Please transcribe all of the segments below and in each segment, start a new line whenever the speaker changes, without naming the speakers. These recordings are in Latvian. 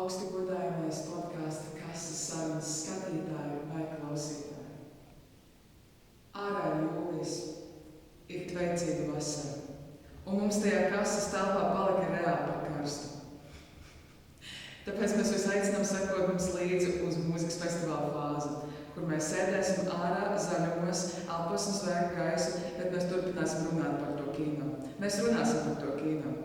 Augsti godājamais podkāsta kases sarunas skatītāji vai klausītāji. Ārā ir jūlijas, ir tveicīga vasara, un mums tajā kases telpā palika reāli par karstu. Tāpēc mēs jūs aicinām sekot mums līdzi uz mūzikas festivāla fāzi, kur mēs sēdēsim ārā zaļumos, elposim sveiku gaisu, bet mēs turpināsim runāt par to kino. Mēs runāsim par to kino.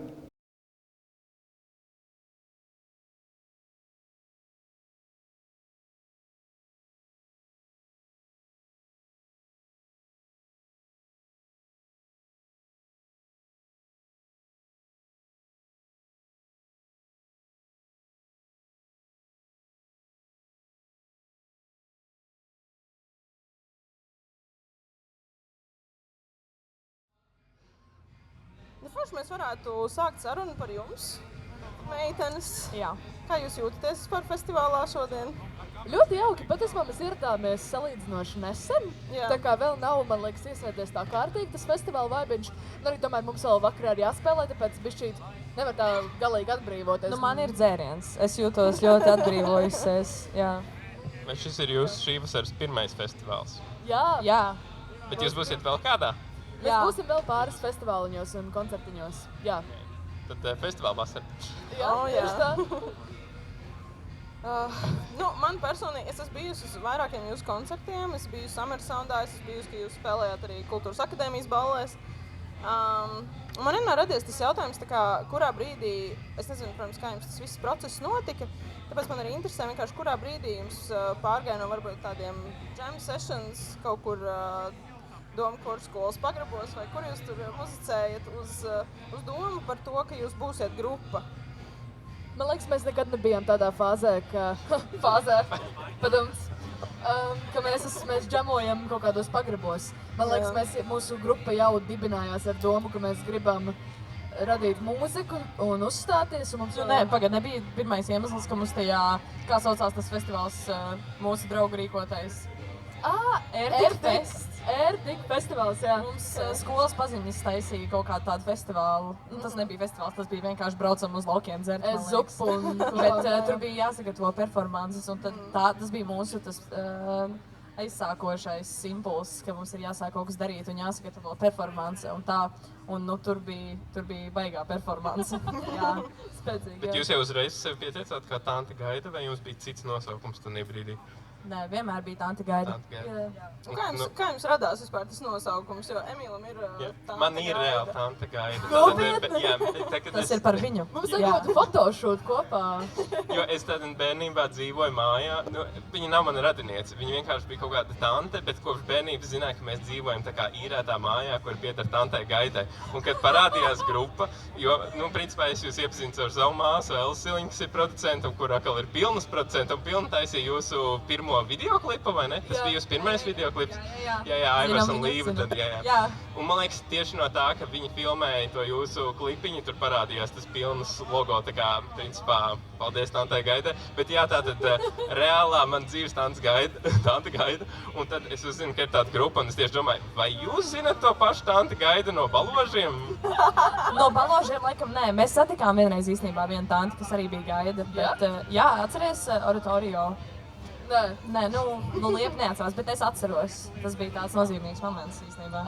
Forši mēs varētu sākt sarunu par jums, meitenes.
Jā.
Kā jūs jūtaties par festivālā šodien?
Ļoti jauki, patiesībā mēs ieradāmies salīdzinoši nesen.
Jā.
Tā kā vēl nav, man liekas, iesēdies tā kārtīgi tas festivāla vaibiņš. Un arī tomēr mums vēl vakarā ir jāspēlē, tāpēc bišķīt nevar tā galīgi atbrīvoties.
Nu, man ir dzēriens. Es jūtos ļoti atbrīvojusies. Jā.
Vai šis ir jūsu šī vasaras pirmais festivāls?
Jā.
Jā.
Bet jūs būsiet vēl kādā?
Mēs
Jā.
būsim vēl pāris festivāliņos un koncertiņos. Jā.
Tad festivāla vasara.
Jā,
jā.
tieši tā.
Man personīgi, es esmu bijusi uz vairākiem jūsu koncertiem. Es biju Summer Soundā, es esmu bijusi, ka jūs spēlējāt arī Kultūras akadēmijas ballēs. Man vienmēr radies tas jautājums, tā kā, kurā brīdī, es nezinu, protams, kā jums tas viss process notika, tāpēc man arī interesē vienkārši, kurā brīdī jums pārgāja no varbūt tādiem jam sessions kaut kur Doma koru skolas pagrabos, vai kur jūs tur muzicējat uz domu par to, ka jūs būsiet grupa?
Man liekas, mēs nekad nebijām tādā fāzē, ka mēs džamojam kaut kādos pagrabos. Man liekas, mūsu grupa jau dibinājās ar domu, ka mēs gribam radīt mūziku un uzstāties. Un mums
Nebija pirmais iemesls, ka mums tajā, kā saucās tas festivāls, mūsu draugu rīkotais.
Ērtika festivāls, jā.
Mums skolas paziņas taisīja kaut kādu tādu festivālu. Tas nebija festivāls, tas bija vienkārši braucam uz laukiem dzert, man liekas.
Zupu un
Bet tur bija jāsagatavo performances, un tad tas bija mūsu aizsākošais impulss, ka mums ir jāsāk kaut kas darīt un jāsagatavo performance un tā. Un tur bija baigā performance. Jā, spēcīgi.
Bet jūs jau uzreiz sevi pieteicāt kā Tante Gaida, vai jums bija cits nosaukums tajā brīdī?
Nē, vienmēr bija Tante Gaida.
Tante Gaida.
Kā jums radās vispār tas nosaukums? Jo Emīlam ir Tante
Man ir
Gaida.
reāli Tante Gaida.
Nopietni? Tas ir par viņu.
Mums ir kaut kāda fotošūt kopā.
Jo es tad bērnībā dzīvoju mājā. Viņa nav mana radiniece. Viņa vienkārši bija kaut kāda tante, bet kopš bērnības zināja, ka mēs dzīvojam tā kā īrētā mājā, kur pieder Tantei Gaidai. Un kad parādījās grupa, jo, principā es jūs iepazinu caur savu māsu, Elsiliņu, kas ir producenta, un kur atkal ir pilnas producenta, un pilna taisīja jūsu pirmo videoklipu, vai ne? Tas bija jūsu pirmais videoklips? Jā, Aivars un Līva, tad jā. Un man liekas, tieši no tā, ka viņi filmēja to jūsu klipiņu, tur parādījās tas pilnas logo, tā kā, principā, paldies Tantei Gaidai. Bet jā, tātad reālā man dzīves Tante Gaida, un tad es uzzinu, ka ir tāda grupa, un es tieši domāju, vai jūs zinat to pašu Tante Gaida no Baložiem?
No Baložiem laikam nē. Mēs satikām vienreiz īstenībā vienu tanti, kas arī bija Gaida. Bet, jā, atceries Oratorio? Nē, Liepa neatcerās, bet es atceros. Tas bija tāds nozīmīgs moments īstenībā.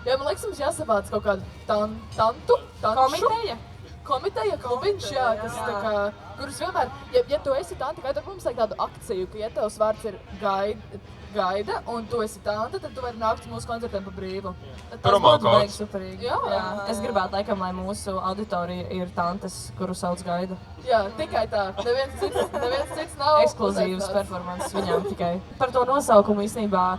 Jā, man liekas, mums jāsavāc kaut kādu komiteja, klubiņš, jā, kas tā kā, kurus vienmēr, ja tu esi Tante Gaida, tad mums vajag tādu akciju, ka ja tavs vārds ir Gaida, un tu esi Tante, tad tu vari nākt uz mūsu koncertiem pa brīvu.
Promo
Tas būtu
kods.
superīgi.
Jā.
Es gribētu laikam, lai mūsu auditorija ir tantes, kuru sauc Gaida.
Jā, tikai tā. Neviens cits nav.
Ekskluzīvas performances viņām tikai. Par to nosaukumu īstenībā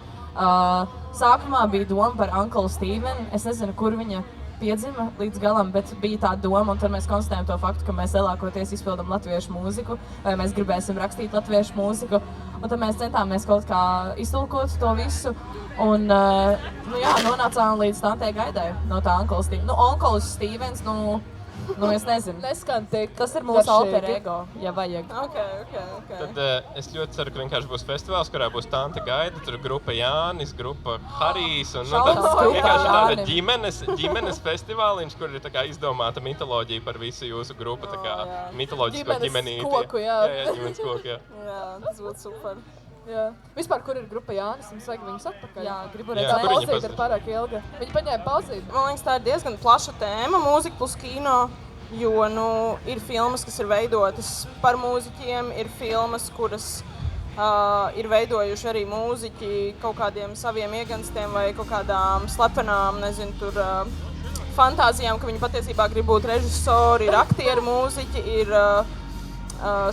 sākumā bija doma par Uncle Steven. Es nezinu, kur viņa piedzima līdz galam, bet bija tā doma, un tad mēs konstatējam to faktu, ka mēs lielākoties izpildam latviešu mūziku, vai mēs gribēsim rakstīt latviešu mūziku, un tad mēs centāmies kaut kā iztulkot to visu, un nonācām līdz Tantei Gaidai no tā Uncle Stevens. Uncle Stevens, Nu, es nezinu.
Neskan tik.
Tas ir mūsu
garšīgi.
alter ego, ja vajag.
Okay.
Tad es ļoti ceru, ka vienkārši būs festivāls, kurā būs Tante Gaida, tur grupa Jānis, grupa Harijs un
Šautauts
tāds
grupā
vienkārši tāda
Jānim.
ģimenes festivāliņš, kur ir tā kā izdomāta mitoloģija par visu jūsu grupu, tā kā
jā.
mitoloģisko
Ģimenes
ģimenīti.
koku, jā.
Jā, ģimenes koku, jā.
Jā, tas būtu super.
Jā. Vispār, kur ir grupa Jānis? Mums vajag viņus atpakaļ.
Jā, gribu
Jā,
Tā
kur viņi
pauzīt ir
pazudis?
pārāk ilga. Viņi paņēma pauzīt.
Man liekas, tā ir diezgan plaša tēma, mūzika plus kino. Jo ir filmas, kas ir veidotas par mūziķiem, ir filmas, kuras ir veidojuši arī mūziķi kaut kādiem saviem ieganstiem vai kaut kādām slepenām, nezinu, tur fantāzijām, ka viņi patiesībā grib būt režisori, ir aktieri, mūziķi, ir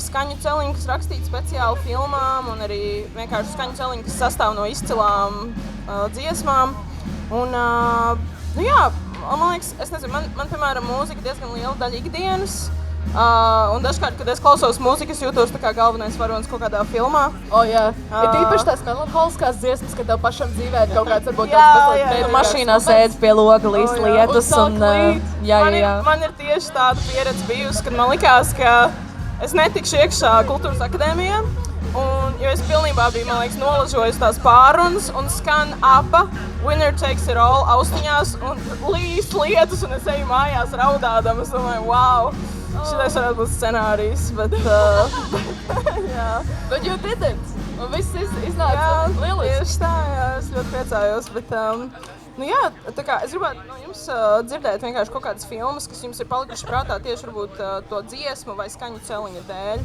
skaņu celiņi, kas rakstīti speciāli filmām, un arī vienkārši skaņu celiņi, kas sastāv no izcilām dziesmām. Un, nu jā, man liekas, es nezinu, man piemēram, mūzika diezgan liela daļa ikdienas. Un dažkārt, kad es klausos mūziku, es jūtos tā kā galvenais varonis kaut kādā filmā.
Jā. Ir tīpaši tās melanholiskās dziesmas, ka tev pašam dzīvē ir kaut kāds varbūt
Jā,
tāds mazliet
jā.
bēdīgāks
Mašīnā
moments.
sēdz pie loga, līst
jā.
lietus
Un sāk līt.
jā.
Man ir tieši tāda pieredze bijusi, kad man likās, ka es netikšu iekšā kultūras akadēmijā. Jo es pilnībā biju, man liekas, nolažojis tās pārunas un skan apa Winner Takes It All austiņās un līst lietus un es eju mājās raudādam. Es domāju, wow, šitais varētu būt scenārijs, bet jā.
But you didn't. Un viss iznāca
Jā,
lieliski.
tieši tā, jā, es ļoti priecājos, bet nu jā, tā kā es gribētu no jums dzirdēt vienkārši kaut kādas filmas, kas jums ir palikušas prātā tieši varbūt to dziesmu vai skaņu celiņa dēļ.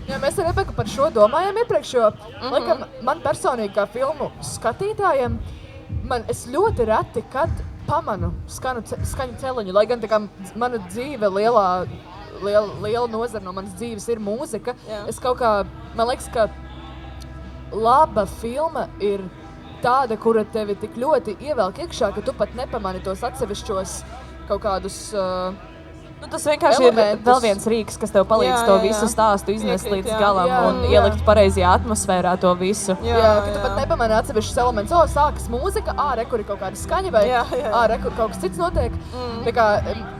Jā, mēs ar Rebeku par šo domājām iepriekš, jo laikam, man personīgi kā filmu skatītājiem, es ļoti reti, kad pamanu skaņu celiņu, lai gan tā kā mana dzīve liela nozara no manas dzīves ir mūzika.
Jā.
Es kaut kā, man liekas, ka laba filma ir tāda, kura tevi tik ļoti ievelk iekšā, ka tu pat nepamani tos atsevišķos kaut kādus
Nu, tas vienkārši
elementus.
ir vēl viens rīks, kas tev palīdz
Jā,
to
jā,
visu
jā.
stāstu iznest
Piekrīt,
līdz
jā.
galam
Jā,
un
jā.
ielikt pareizajā atmosfērā to visu.
Jā, ka tu pat nepamani atsevišķus elementus. Sākas mūzika, re, kur ir kaut kāda skaņa, vai
Jā.
re, kur kaut kas cits notiek. Tā kā,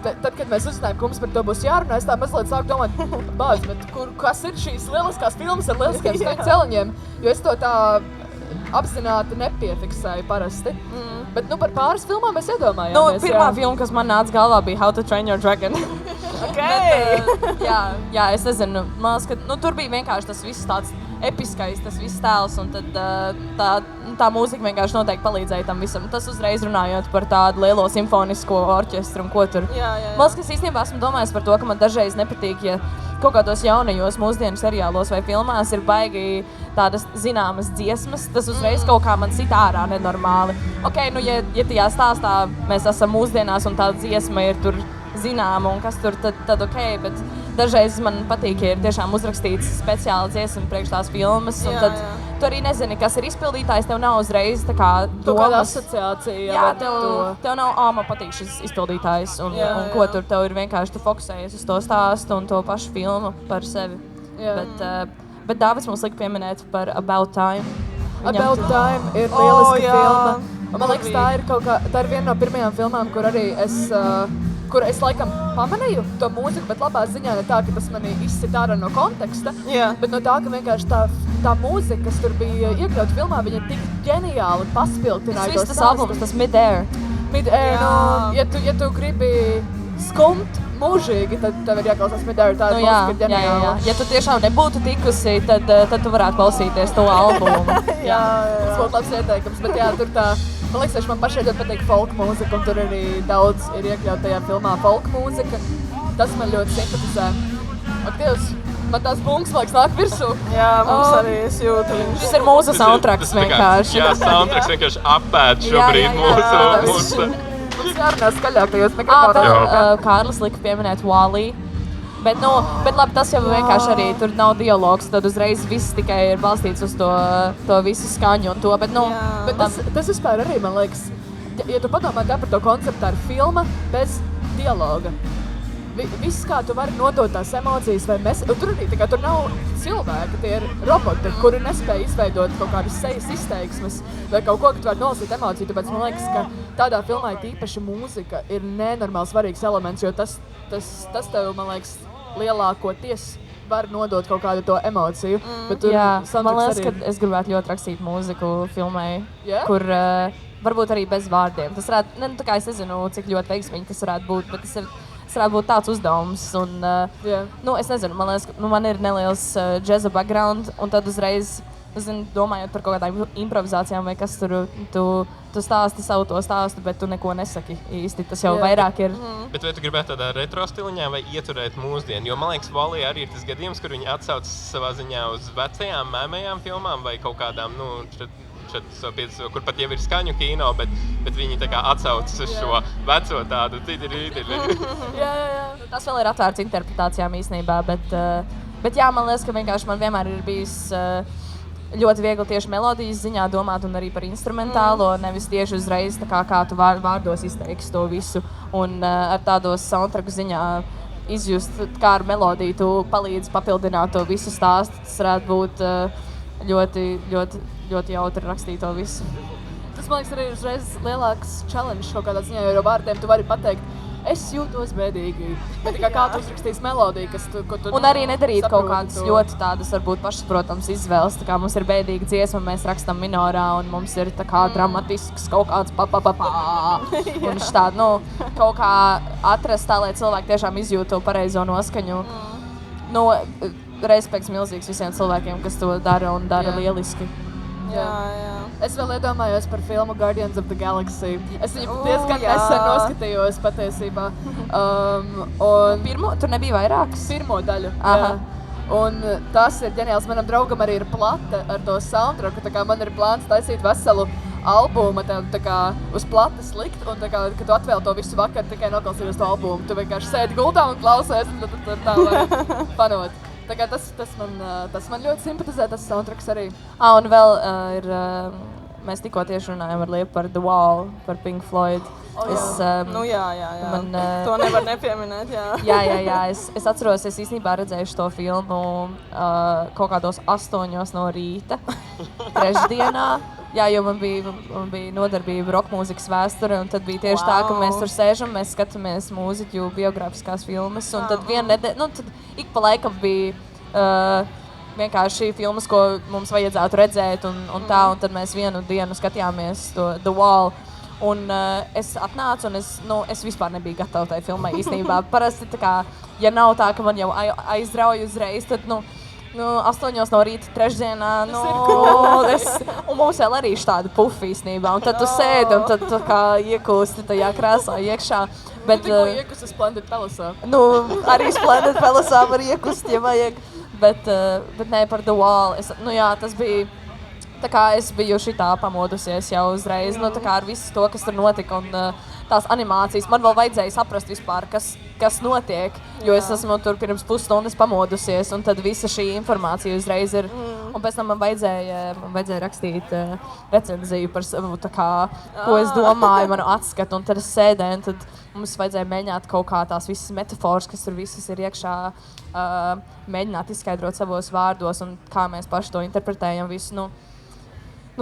tad, kad mēs uzzinājām, ka mums par to būs jārunā, es tā mazliet sāku domāt, bāz, bet kas ir šīs lieliskās filmas ar lieliskiem skaņu celiņiem? Jo es to tā apzināti nepiefiksēju parasti. Bet par pāris filmām mēs iedomājāmies.
Nu, pirmā filma, kas man nāca galvā, bija How to Train Your Dragon. Jā, es nezinu, man liekas, ka tur bija vienkārši tas viss tāds episkais, tas viss tēls, un tad tā mūzika vienkārši noteikti palīdzēja tam visam. Tas uzreiz runājot par tādu lielo simfonisko orķestru un ko tur.
Jā.
Man liekas, ka es īstenībā esmu domājis par to, ka man dažreiz nepatīk, ja kaut kādos jaunajos mūsdienu seriālos vai filmās ir baigi tādas zināmas dziesmas, tas uzreiz kaut kā man sit ārā nenormāli. Ok, nu ja tajā stāstā mēs esam mūsdienās un tā dziesma ir tur zināma un kas tur, tad ok, bet dažreiz man patīk, ja ir tiešām uzrakstīts speciāli dziesma priekš tās filmas, un tad tu arī nezini, kas ir izpildītājs, tev nav uzreiz tā kā
Tu kāda
domas.
asociācija.
Jā,
ar to.
tev nav, man patīk šis izpildītājs, un
Jā.
ko tur tev ir vienkārši, tu fokusējies uz to stāstu un to pašu filmu par sevi.
Jā.
Bet Dāvids mums lika pieminēt par About Time.
About Time ir lieliska
jā.
filma. Man liekas, tā ir viena no pirmajām filmām, kur arī es laikam pamanīju to mūziku, bet labā ziņā ne tā, ka tas mani izsit ārā no konteksta,
Jā.
bet no tā, ka vienkārši tā mūzika, kas tur bija iekļauta filmā, viņa tik ģeniāli paspildināja to
Tas albums, tas Mid-Air.
Mid-Air,
Jā.
ja tu gribi skumt mūžīgi, tad tev ir jāklausās Mid-Air, tā
Nu,
ir
jā,
mūzika ģeniāla.
Ja tu tiešām nebūtu tikusi, tad tu varētu klausīties to albumu.
Tas būtu labs ieteikums, bet jā, tur tā, man liekas, man pašai ļoti patīk folk mūzika, un tur arī daudz ir iekļaut tajā filmā folk mūzika. Tas man ļoti simpatizē. Ak, Dievs, man tās bungas, man liekas, nāk virsū.
Jā, mums arī es jūtu viņus.
Šis ir mūsu soundtracks vienkārši.
Jā, soundtracks vienkārši apēd
Jā,
šobrīd
jā.
mūsu.
Mums jārunā skaļākajos
Vēl
mikrofonos.
Kārlis lika pieminēt Wall-E. Bet labi, tas jau vienkārši arī tur nav dialogs, tad uzreiz viss tikai ir balstīts uz to visu skaņu un to, bet
Bet tas vispār arī, man liekas, ja tu padomā tā par to konceptu, tā ir filma bez dialoga. Viss, kā tu vari nodot tās emocijas, vai tur arī tā kā tur nav cilvēki, tie ir roboti, kuri nespēja izveidot kaut kādas sejas izteiksmes vai kaut ko, ka tu vari nolasīt emociju, tāpēc man liekas, ka tādā filmā ir īpaši mūzika ir nenormāli svarīgs elements, jo tas tas tev, man liekas, lielākoties var nodot kaut kādu to emociju. Bet tur
Jā, man
soundtracks
liekas, ka es gribētu ļoti rakstīt mūziku filmai,
Jā?
kur varbūt arī bez vārdiem. Tas varētu, ne, nu, tā kā es nezinu, cik ļoti veiksmīgi tas varētu būt, bet tas varētu būt tāds uzdevums. Un,
Jā.
nu, es nezinu, man liekas, nu, man ir neliels džeza background, un tad uzreiz, zinu, domājot par kaut kādām improvizācijām vai kas tur, tu stāsti savu to stāstu, bet tu neko nesaki īsti. Tas jau vairāk ir.
Bet vai tu gribētu tādā retro stiliņā vai ieturēt mūsdienu? Jo man liekas, Wall-E arī ir tas gadījums, kur viņi atsaucas savā ziņā uz vecajām, mēmējām filmām vai kaut kādām, nu, kur pat jau ir skaņu kino, bet viņi tā kā atsaucas uz šo veco tādu
Jā.
Tas vēl ir atvērts interpretācijām īstenībā, bet jā, man liekas, ka vienkārši man vienmēr ir bijis ļoti viegli tieši melodijas ziņā domāt un arī par instrumentālo, nevis tieši uzreiz kā tu vārdos izteiksi to visu. Un ar tādos soundtracku ziņā izjust, kā ar melodiju tu palīdzi papildināt to visu stāstu. Tas varētu būt ļoti, ļoti, ļoti jautri rakstīt to visu.
Tas, man liekas, arī ir uzreiz lielāks challenge kaut kādā ziņā, jo vārdiem tu vari pateikt, es jūtos bēdīgi. Bet kā tu uzrakstīsi melodiju, ko tu
Un arī nedarīt kaut
saproti
kādas
to.
ļoti tādas, varbūt pašsaprotams izvēles. Tā kā mums ir bēdīga dziesma, mēs rakstam minorā, un mums ir tā kā dramatisks kaut kāds pa. Un štādi, nu, kaut kā atrast tā, lai cilvēki tiešām izjūt to pareizo noskaņu. Nu, respekts milzīgs visiem cilvēkiem, kas to dara un dara lieliski.
Jā.
Es vēl iedomājos par filmu Guardians of the Galaxy. Es viņu diezgan nesen noskatījos patiesībā. Un
Pirmo, tur nebija vairākas?
pirmo daļu.
Aha.
Jā. Un tas ir ģeniāls. Manam draugam arī ir plate ar to soundtracku. Tā kā man ir plāns taisīt veselu albumu, tā kā uz plates likt. Un tā kā, kad tu atvēl to visu vakaru, tikai noklausījies to albumu, tu vienkārši sēdi gultā un klausies, un tad tā var panot. Tā kā tas man ļoti simpatizē, tas soundtracks arī.
Un vēl ir, mēs tikko tieši runājam ar Liepu par The Wall, par Pink Floyd.
Nu jā.
Man,
To nevar nepieminēt, jā.
Jā, es atceros, es īstenībā redzēju to filmu kaut kādos 8 no rīta, trešdienā. Jā, jo man bija nodarbība rockmūzikas vēsture, un tad bija tieši tā, ka mēs tur sēžam, mēs skatāmies mūziķu biogrāfiskās filmas, un tad viena nedēļa, nu, tad ik pa laikam bija vienkārši filmas, ko mums vajadzētu redzēt, un tad mēs vienu dienu skatījāmies to The Wall. Un es atnācu, un es vispār nebiju gatava tai filmai īstenībā. Parasti tā kā, ja nav tā, ka man jau aizrauj uzreiz, tad, 8 no rīta trešdienā, un mums vēl arī tāda pufa īstenībā, un tad tu sēdi, un tad tu kā iekūsti tajā krēslā iekšā. Bet,
Tikko iekusi Splendid Palace.
Arī Splendid Palace var iekust, ja vajag. Bet nē, par The Wall, tas bija, tā kā es biju šitā pamodusies jau uzreiz, tā kā ar visu to, kas tur notika, un tās animācijas. Man vēl vajadzēja saprast vispār, kas notiek, jo es esmu tur pirms pusstundas pamodusies, un tad visa šī informācija uzreiz ir. Un pēc tam man vajadzēja rakstīt recenziju par savu, tā kā, ko es domāju, manu atskatu, un tad es sēdēju, un tad mums vajadzēja mēģināt kaut kā tās visas metafors, kas tur visas ir iekšā, mēģināt izskaidrot savos vārdos, un kā mēs paši to interpretējam visu,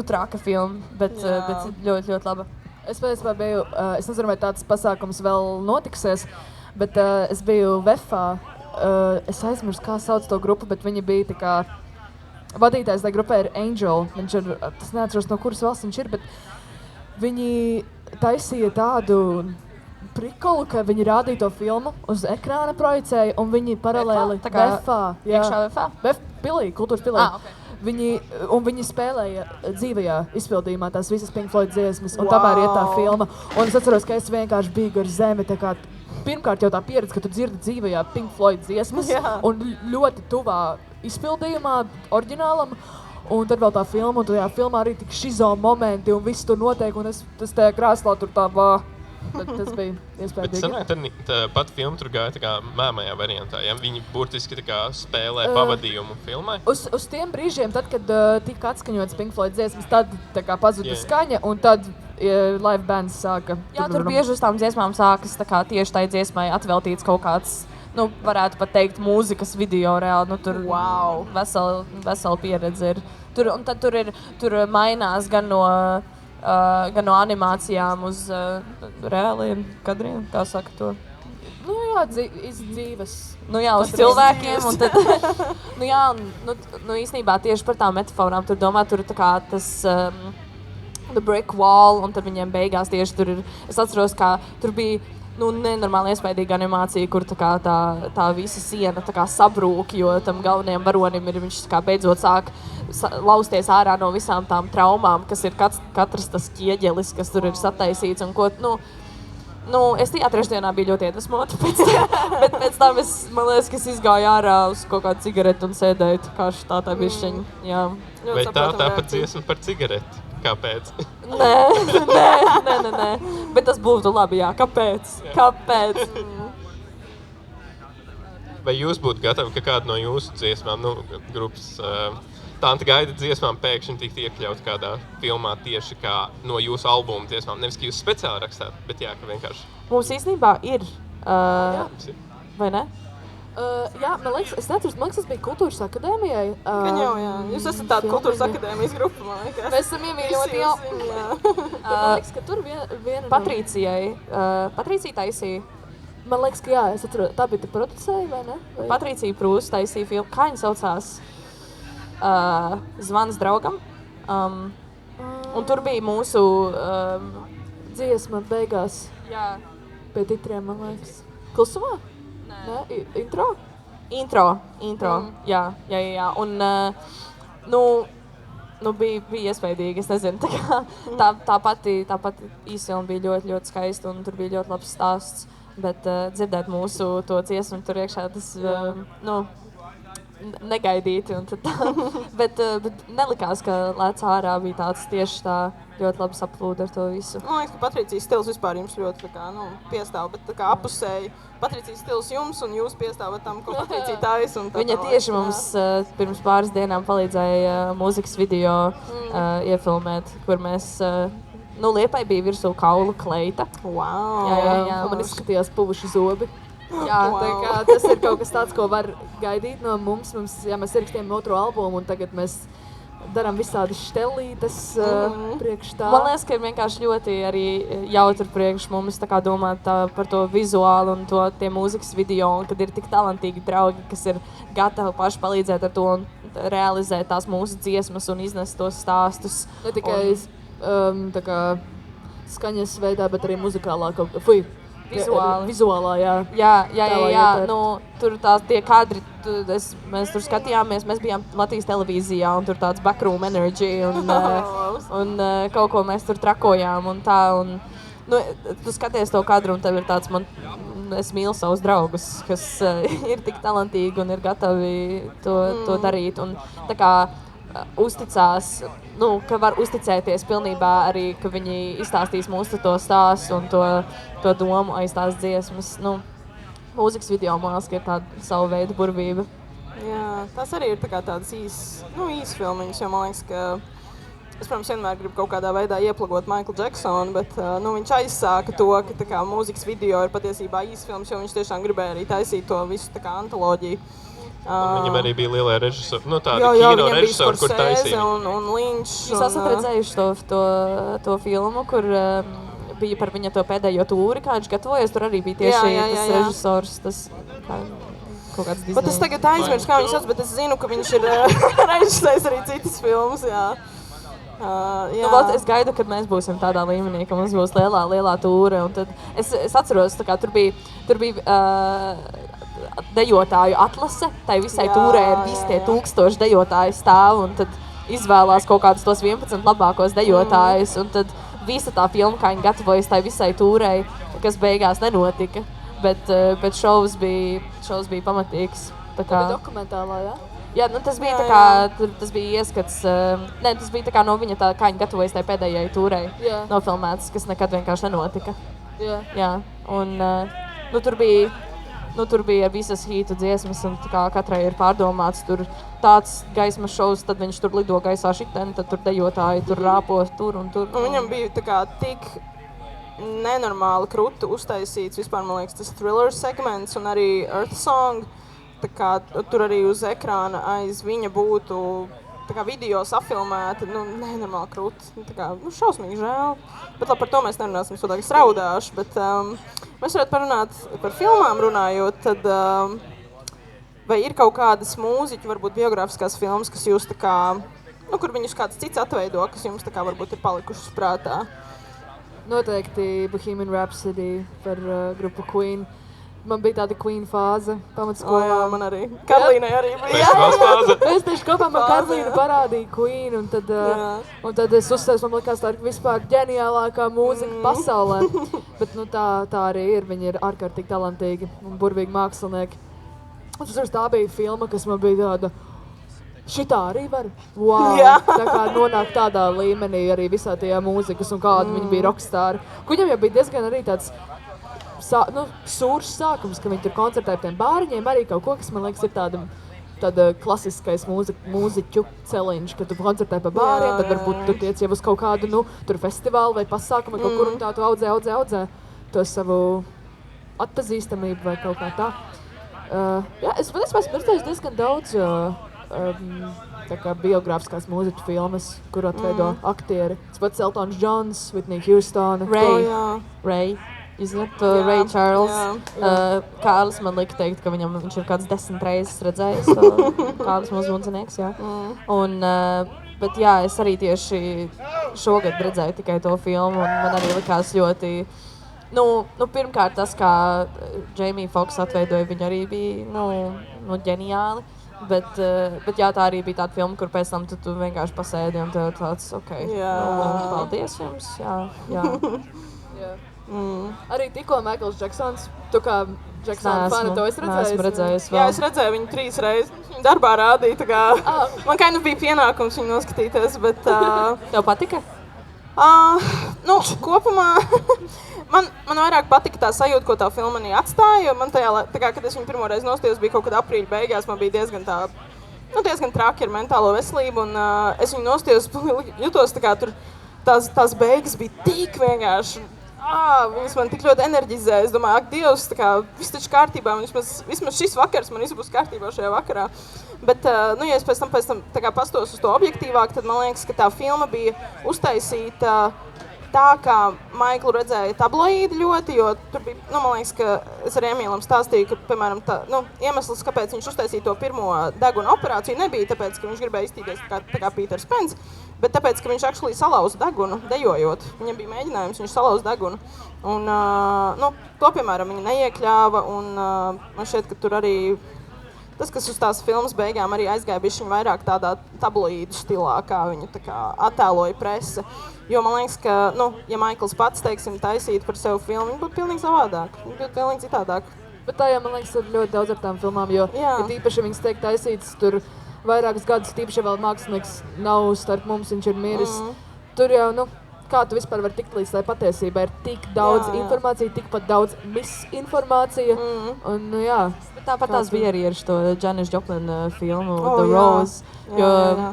trāka filma, bet ļoti, ļoti laba.
Es patiesībā biju, es nezinu, vai tāds pasākums vēl notiksies, bet es biju VEFā. Es aizmirsu, kā sauc to grupu, bet viņi bija tā kā vadītājs tajā grupē ir Angel. Viņš ir, tas neatceros, no kuras valsts viņš ir, bet viņi taisīja tādu prikolu, ka viņi rādīja to filmu uz ekrāna projicēja, un viņi paralēli VEFā.
Iekšā VEFā?
Pilī, kultūras pilī.
Okay.
Viņi spēlēja dzīvajā izpildījumā tās visas Pink Floyd dziesmas, un tomēr iet tā filma. Un es atceros, ka es vienkārši biju gar zemi, tā kā pirmkārt jau tā pieredze, ka tu dzirdi dzīvajā Pink Floyd dziesmas, un ļoti tuvā izpildījumā, oriģinālam, un tad vēl tā filma, un tajā filmā arī tik šizo momenti, un viss tur notiek, un es tajā krēslā tur tā Bet tas bija iespējams.
Bet sanāk, tā pat filma tur gāja tā kā mēmajā variantā, ja? Viņi burtiski tā kā spēlē pavadījumu filmai?
Uz tiem brīžiem, tad, kad tika atskaņots Pink Floyd dziesmas, tad tā kā pazuda skaņa, un tad live bands sāka.
Jā, tur bieži uz tām dziesmām sākas tā kā tieši tai dziesmai atveltīts kaut kāds, varētu pat teikt, mūzikas video reāli, tur vesela pieredze ir. Un tad tur mainās gan no animācijām uz reāliem kadriem, kā saka to.
Nu jā, dzīves.
Nu jā, uz cilvēkiem, un tad, nu jā, nu īstenībā tieši par tām metaforām tur domā, tur tā kā tas the brick wall, un tad viņiem beigās tieši tur ir, es atceros, kā tur bija, nu, nenormāli iespaidīga animācija, kur tā visa siena tā kā sabrūk, jo tam galvenajam varonim ir, viņš kā beidzot sāk lausties ārā no visām tām traumām, kas ir katrs tas ķieģelis, kas tur ir sataisīts, un ko, nu, es tajā trešdienā biju ļoti iedvesmota pēc tam, bet pēc tam man liekas, ka es izgāju ārā uz kaut kādu cigaretu un sēdēju kā tā bišķiņa, jā.
Vai tāpat dziesma par cigareti? Kāpēc?
Nē. Bet tas būtu labi, jā. Kāpēc? Kāpēc?
Vai jūs būtu gatavi, ka kāda no jūsu dziesmām, nu, grupas Tanta Gaida dziesmām pēkšņi tikt iekļaut kādā filmā tieši kā no jūsu albuma dziesmām? Nevis, ka jūs speciāli rakstāt, bet jā, ka vienkārši...
Mums īstenībā ir. Vai ne?
Jā, man liekas, tas bija Kultūras akadēmijai.
Gan jau, jā. Jūs esat tāda Kultūras akadēmijas grupa, man liekas.
Mēs esam iemīļoti jau. Man liekas, ka tur viena
Patricija taisīja.
Man liekas, ka jā, es atceros, tā bija te producēja, vai ne?
Patricija Prūs taisīja filmu. Kā viņa saucās? Zvans draugam. Un tur bija mūsu...
dziesma beigās.
Jā.
Pie titriem, man liekas. Klusumā? Nē, intro?
Intro, jā. Un, nu bija iespaidīgi, es nezinu, tā pati īsfilma bija ļoti, ļoti skaista un tur bija ļoti labs stāsts, bet dzirdēt mūsu to dziesmu tur iekšā, tas, negaidīti un tad tā, bet nelikās, ka lēc ārā bija tāds tieši tā ļoti labi saplūda ar to visu.
Man liekas, ka Patricijas stils vispār jums ļoti tā kā, piestāv, bet tā kā apusēji Patricijas stils jums un jūs piestāvat tam, ko Patricija taisa un tā.
Viņa tieši mums pirms pāris dienām palīdzēja mūzikas video iefilmēt, kur mēs, Liepai bija virsū kaula kleita.
Wow!
Jā.
Man izskatījās puvuši zobi. Jā,
Wow.
tā kā tas ir kaut kas tāds, ko var gaidīt no mums. Jā, mēs ierakstījām otro albumu un tagad mēs darām visādas štelītes priekš tā.
Man liekas, ka ir vienkārši ļoti arī jautri priekš mums tā kā domāt par to vizuālu un tie mūzikas video, un kad ir tik talantīgi draugi, kas ir gatavi paši palīdzēt ar to un realizēt tās mūsu dziesmas un iznest tos stāstus.
Ne tikai tā kā skaņas veidā, bet arī muzikālā Vizuālā, jā.
Jā. Nu, tur tie kadri, mēs tur skatījāmies, mēs bijām Latvijas televīzijā un tur tāds backroom energy un kaut ko mēs tur trakojām un tā. Un, tu skaties to kadru un tev ir tāds, es mīlu savus draugus, kas ir tik talantīgi un ir gatavi to darīt. Un tā kā uzticās, ka var uzticēties pilnībā arī, ka viņi izstāstīs mūsu to stāstu un to domu aiz tās dziesmas. Mūzikas video māks, ka ir tāda savu veidu burvība.
Jā, tas arī ir tādas īs filmiņas, jo man liekas, ka es, protams, vienmēr gribu kaut kādā veidā ieplagot Michael Jacksonu, bet viņš aizsāka to, ka mūzikas video ir patiesībā īs filmas, jo viņš tiešām gribēja arī taisīt to visu antoloģiju.
Viņam arī bija lielie režisori, tādi kino režisori, kur taisīja.
Un Lynch.
Jūs esat redzējuši to filmu, kur bija par viņa to pēdējo tūri, kā viņš gatavojas, tur arī bija tieši tas režisors, tas kaut kāds Disney.
Bet es tagad aizmirsu, kā viņš sauc, bet es zinu, ka viņš ir režisējis arī citas filmas, jā.
Es gaidu, kad mēs būsim tādā līmenī, ka mums būs lielā tūre, un tad es atceros, tā kā tur bija dejotāju atlase, tai visai tūrē ir visi tie 1000 dejotāju stāv, un tad izvēlās kaut kādus tos 11 labākos dejotājus, un tad visa tā filma, kā viņi gatavojas tai visai tūrei, kas beigās nenotika, bet šovs bija pamatīgs. Tā kā
dokumentālā, jā?
Jā, tas bija tas bija ieskats, tas bija tā kā no viņa kā viņi gatavojas tai pēdējai tūrei nofilmēts, kas nekad vienkārši nenotika. Jā. Un tur bija visas hītu dziesmas, un katrai ir pārdomāts, tur tāds gaismas šovs, tad viņš tur lido gaisā šitien, tad tur dejotāji tur rāpo tur un tur.
Un viņam bija tik nenormāli kruti uztaisīts, vispār, man liekas, tas thriller segments un arī Earth Song, tur arī uz ekrāna aiz viņa būtu tā kā video safilmēti, nenormāli krūti. Tā kā, šausmīgi žēl. Bet labi, par to mēs nerunāsim, es es raudāšu. Bet mēs varētu parunāt par filmām runājot, tad vai ir kaut kādas mūziķu, varbūt biogrāfiskās filmas, kas jūs tā kā, kur viņus kāds cits atveido, kas jums tā kā varbūt ir palikušas prātā?
Noteikti Bohemian Rhapsody par grupu Queen. Man bija tāda Queen fāze pamatskolā.
Jā, man arī. Karlīnai arī bija.
Mēs tieši kopā man Karlīna parādīja Queen, un tad es uzstāju, man likās tā ir vispār ģeniālākā mūzika pasaulē. Bet tā arī ir, viņi ir ārkārtīgi talantīgi un burvīgi mākslinieki. Un tā bija filma, kas man bija tāda, šitā arī var? Wow!
Jā.
Tā kā nonāk tādā līmenī arī visā tajā mūzikas un kāda viņi bija rockstāri. Viņam jau bija diezgan arī tāds sūrs sākums, ka viņi tur koncertēja tiem bāriņiem, arī kaut ko, kas man liekas ir tāda klasiskais mūziķu celiņš, ka tu koncertē pa bāriem, tad varbūt tu tiec jau uz kaut kādu, tur festivālu vai pasākumu kaut kur un tā tu audzē to savu atpazīstamību vai kaut kā tā. Jā, es esmu redzējis diezgan daudz tā kā biogrāfiskās mūziķu filmas, kur atveido aktieri. Tas pats Eltons Johns, Whitney Houston,
Ray. Jūs zināt, Ray Charles. Kārlis man lika teikt, ka viņš ir kāds 10 reizes redzējis. Kārlis mūsu mūzinieks, jā. Bet jā, es arī tieši šogad redzēju tikai to filmu, un man arī likās ļoti... pirmkārt tas, kā Jamie Foxx atveidoja, viņa arī bija ģeniāli. Bet jā, tā arī bija tāda filma, kur pēc tam tu vienkārši pasēdi un tev tāds, paldies jums, jā.
Arī tikko Michaels Jacksons, tu kā Jacksona fani, to esi redzējis?
Esmu redzējis vēl.
Jā, es redzēju viņu 3 reizes. Viņa darbā rādīja, tā kā man kind of bija pienākums viņu noskatīties, bet...
Tev patika?
Kopumā man vairāk patika tā sajūta, ko tā filma manī atstāja, jo man tajā, tā kā, kad es viņu pirmo reizi nostījos, bija kaut kad aprīļa beigās, man bija diezgan traki ar mentālo veselību, un es viņu nostījos, jutos tā kā tur tās beigas bija tik vienkārši, viņas man tik ļoti enerģizēja, es domāju, ak, Dievs, tā kā, viss taču kārtībā, un vismaz šis vakars man visu būs kārtībā šajā vakarā. Bet, ja es pēc tam tā kā pastos uz to objektīvāk, tad man liekas, ka tā filma bija uztaisīta tā, kā Maiklu redzēja tabloīdi ļoti, jo tur bija, man liekas, ka es ar Emīlam stāstīju, ka, piemēram, iemesls, kāpēc viņš uztaisīja to pirmo deguna operāciju, nebija tāpēc, ka viņš gribēja iztīties tā kā Pīters Pens, bet tāpēc, ka viņš actually salauza degunu, dejojot. Viņam bija mēģinājums, viņš salauza degunu. Un, to, piemēram, viņa neiekļāva, un man šķiet, ka tur arī tas, kas uz tās filmas beigām arī aizgāja bišķiņ vairāk tādā tabloīdu stilā, kā viņu tā kā attēloja prese. Jo man liekas, ka, ja Maikls pats, teiksim, taisītu par sevi filmu, viņa būtu pilnīgi savādāk, viņa būtu pilnīgi citādāk.
Bet tā, man liekas, ir ļoti daudz ar tām filmām, jo tīpaši viņas tiek taisītas tur vairākus gadus, tīpaši vēl mākslinieks nav starp mums, viņš ir miris. Tur jau, kā tu vispār vari tikt līdz tai patiesībai, ir tik daudz informācija, tikpat daudz misinformācija, un,
Tāpat tās bija arī ar šo Janis Joplin filmu The Rose, jo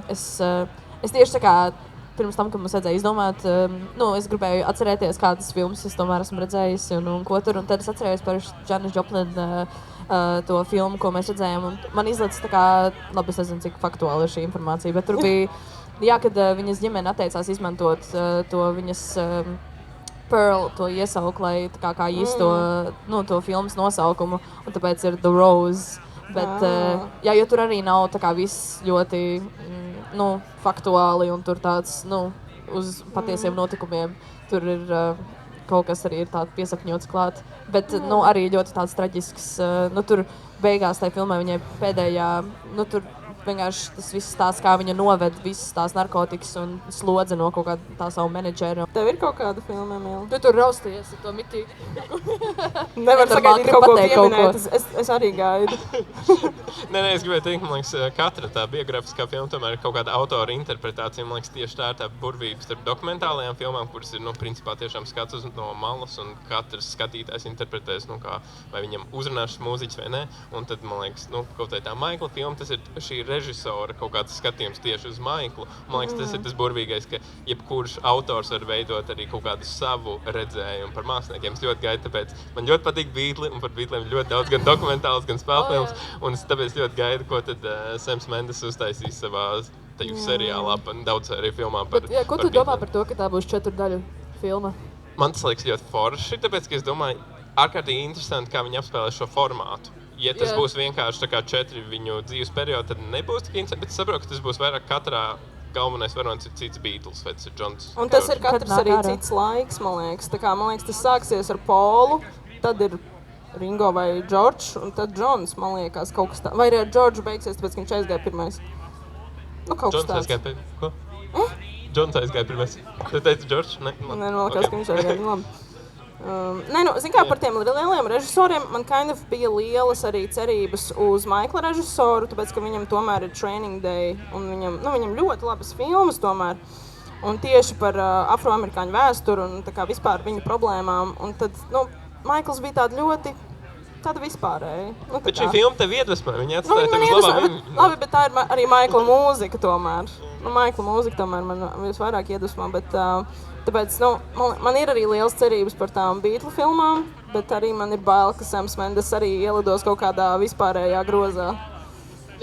es tieši tā kā pirms tam, kad mums vajadzēja izdomāt, es gribēju atcerēties, kādas filmas es tomēr esmu redzējis un ko tur, un tad es atcerējos par Janis Joplin to filmu, ko mēs redzējām, un man izlaicis tā kā, labi, es nezinu, cik faktuāli ir šī informācija, bet tur bija, kad viņas ģimene atteicās izmantot to viņas Pearl, to iesauku, lai kā īsto, to filmas nosaukumu, un tāpēc ir The Rose, bet, jo tur arī nav tā kā viss ļoti, faktuāli, un tur tāds, uz patiesiem notikumiem, tur ir kaut kas arī ir tāds piesapņots klāt, bet, arī ļoti tāds traģisks, tur beigās tai filmai viņai pēdējā, tur vienkārši tas viss tās, kā viņa noved visas tās narkotikas un slodze no kaut kāda tā savu menedžera.
Tev ir kaut kāda filma, Emīla?
Tu tur rausties ar to mitīti.
Nevar sagaidīt kaut ko pieminēt, es arī gaidu.
Nē, es gribēju teikt, man liekas, katra tā biografiskā filma tomēr ir kaut kāda autora interpretācija. Man liekas, tieši tā ir tā burvība starp dokumentālajām filmām, kuras ir, principā tiešām skats no malas un katrs skatītājs interpretēs, vai viņam uzrunās mūziķis vai nē. Un tad, man liekas, kaut tā Maikla filma, tas ir šī režisora kaut kāds skatījums tieši uz Maiklu. Man liekas, tas ir tas burvīgais, ka jebkurš autors var veidot arī kaut kādu savu redzējumu par māksliniekiem. Es ļoti gaidu, tāpēc man ļoti patīk Beatli, un par Beatliem ļoti daudz gan dokumentāls, gan spēlfilms. Un es tāpēc ļoti gaidu, ko tad Sams Mendes uztaisīs savā seriālā, daudz arī filmā par
Bet, ko tu domā par to, ka tā būs 4 daļu filma?
Man tas liekas ļoti forši, tāpēc, ka es domāju, ārkārtīgi interesanti, kā viņi apspēlē šo formātu. Ja tas būs vienkārši tā kā 4 viņu dzīves periodi, tad nebūs tik interesanti, bet es saprotu, ka tas būs vairāk katrā galvenais varonis ir cits Beatles vai tas ir Džons.
Un tas ir katrs arī cits laiks, man liekas. Tā kā, man liekas, tas sāksies ar Polu, tad ir Ringo vai Džordžs, un tad Džons, man liekas, kaut kas tā. Vai arī ar Džordžu beigsies, tāpēc, ka viņš aizgāja pirmais. Nu, kaut kas tāds.
Džons aizgāja pirmais. Ko? Džons aizgāja pirmais. Tu teici Džordžs? Nē,
man liekas, ka viņš aizgāja. Labi. Nē, nu, zin kā, par tiem lieliem režisoriem man bija lielas arī cerības uz Maikla režisoru, tāpēc, ka viņam tomēr ir Training Day, un viņam ļoti labas filmas tomēr, un tieši par afroamerikāņu vēsturu un tā kā vispār viņu problēmām, un tad, Maikls bija tāda vispārēja.
Bet šī filma tev iedvesmē, viņa atstāja tev uz labā viņa.
Labi, bet tā ir arī Maikla mūzika tomēr. Maikla mūzika tomēr man visvairāk iedvesmā, bet tāpēc, man ir arī liels cerības par tām Beatlu filmām, bet arī man ir bail, ka Sams Mendes arī ielidos kaut kādā vispārējā grozā.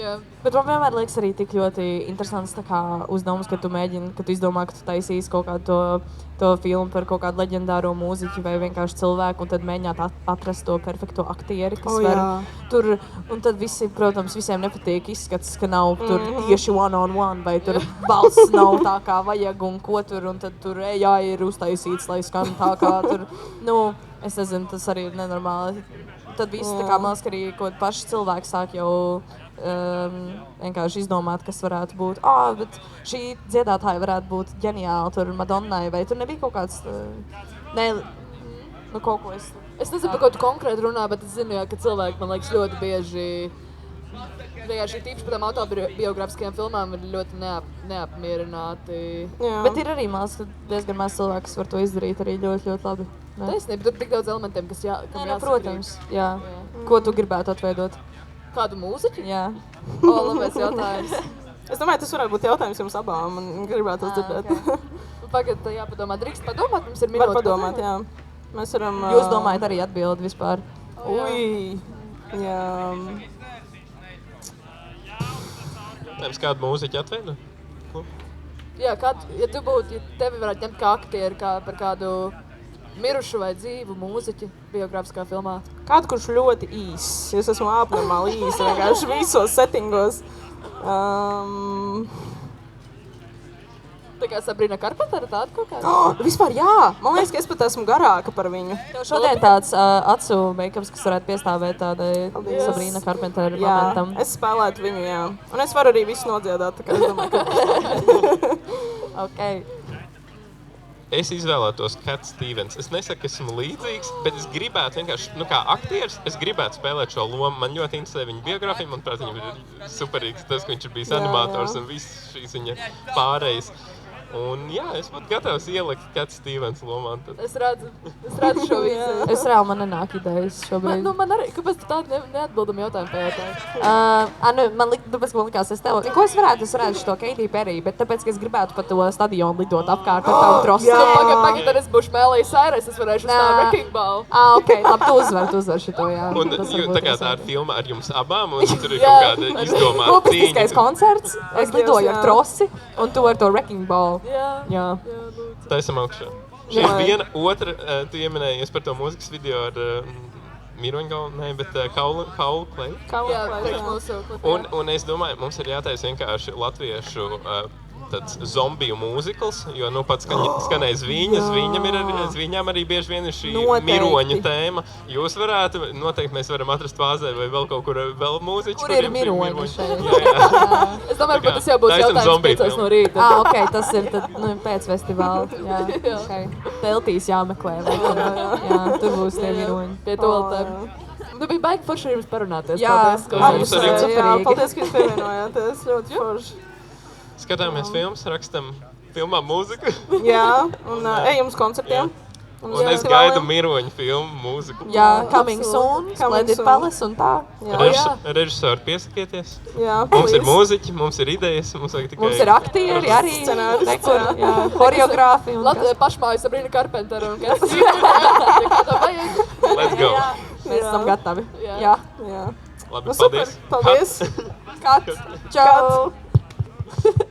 Jā. Bet man vienmēr liekas arī tik ļoti interesants uzdevums, ka tu mēģini, ka tu izdomā, ka tu taisīsi kaut kādu to filmu par kaut kādu leģendāro mūziķu vai vienkārši cilvēku, un tad mēģināt atrast to perfekto aktieri, kas var tur, un tad protams, visiem nepatīk izskats, ka nav tur tieši one-on-one, vai tur balss nav tā kā vajag un ko tur, un tad tur ir uztaisīts, lai skan tā kā tur, es nezinu, tas arī ir nenormāli. Tad viss tā kā man liekas, ka arī kaut paši cilvēki sāk jau vienkārši izdomāt, kas varētu būt. Bet šī dziedātāja varētu būt ģeniāla, tur Madonnai, vai tur nebija kaut kāds, kaut ko es...
Es nezinu, par ko tu konkrēti runā, bet es zinu, ka cilvēki, man liekas, ļoti bieži vienkārši tīpaši par tām autobiogrāfiskajām filmām ir ļoti neapmierināti.
Jā. Bet ir arī diezgan maz cilvēku, kas var to izdarīt arī ļoti, ļoti labi.
Taisnība, tur ir tik daudz elementiem, kas jāsakrīt.
Protams, jā. Ko tu gribētu atveidot?
Kādu mūziķu?
Jā.
Labais jautājums.
Es domāju, tas varētu būt jautājums jums abām, un gribētu uzdzirdēt.
Okay. Pagad, jāpadomā. Drīkst padomāt, mums ir minūte.
Var padomāt, jā. Mēs varam...
Jūs domājat arī atbildi vispār?
Ui, jā.
Jums kādu mūziķu atveida?
Jā, ja tevi varētu ņemt kā aktieri, par kādu mirušu vai dzīvu mūziķi biogrāfiskā filmā?
Kādu, kurš ļoti īss. Es esmu abnormāli īss, vienkārši visos settingos.
Tā kā Sabrina Carpentera tāda kaut kāda?
Vispār jā! Man liekas, ka es pat esmu garāka par viņu.
Tev šodien tāds acu make-ups, kas varētu piestāvēt tādai Sabrina Carpentera momentam.
Es spēlētu viņu, jā. Un es varu arī visu nodziedāt, tā kā es domāju, ka...
Okay.
Es izvēlētos Cat Stevens. Es nesaku, ka esmu līdzīgs, bet es gribētu vienkārši, kā aktieris, es gribētu spēlēt šo lomu. Man ļoti interesē viņa biogrāfija, manuprāt, viņam ir superīgs tas, ka viņš ir bijis animators un viss šīs viņa pārējas. Un jā, es būtu gatavs ielikt Cat Stevens lomā.
Es redzu šo vīziju.
Es reāli man nenāk idejas šobrīd.
Man arī, kāpēc tu tādu neatbildam jautājumu pajautāju?
Man likās, ko es varētu šo Katy Perry, bet tāpēc, ka es gribētu pa to stadionu lidot apkārt ar tādu trosi.
Pagad, tad es būšu Miley Cyrus, es varēšu uz tā Wrecking Ball.
Ok, labi, tu uzvar šito, jā.
Un tā kā tā ir filma ar jums abām, un tur ir kaut kāda izdomāta
cīņa. Koncerts, es lidoju ar trosi, un tu ar to Wrecking Ball.
Jā.
Taisam augšā. Šī ir viena, otra, tu ieminējies par to mūzikas video ar Miroņgalu, bet Kaulu Klei.
Jā, priekš mūsu klipā.
Un es domāju, mums ir jātaisa vienkārši latviešu tāds zombiju mūzikls, jo pats skanēja Zviņam arī bieži vien ir šī miroņa tēma. Jūs varētu, noteikti mēs varam atrast Vāzē vai vēl kaut kur vēl mūziķi.
Kur ir miroņi šeit?
Jā.
Es domāju, ka tas jau būs jautājums 5 no rīta.
Ok, tas ir pēc festivāla. Jā. Okay. Teltīs jāmeklē. Jā, tur būs tie miroņi.
Pie toaletēm. Bija baigi forši ar jums parunāties.
Jā,
paldies,
paldies, ka jūs pievienojāties. Ļoti forši.
Skatāmies filmas, rakstam filmām mūziku.
Jā, un ejam uz koncertiem.
Un es gaidu Miroņu filmu mūziku.
Jā, Coming Soon, Splendid
Soon.
Palace un tā.
Režisori, piesakieties.
Jā,
Mums ir
please.
mūziķi, mums ir idejas, mums vajag tikai...
Mums ir aktieri arī,
Scenāristi,
nekur,
jā.
jā, horeogrāfi un
Latvijā
kas.
pašmājas Sabrina Carpenter un kas. Ja kādam vajag.
Let's go.
Jā, mēs esam gatavi.
Jā.
Jā.
Jā.
Labi,
Nu, super.
paldies.
Paldies.
Kat. Čau.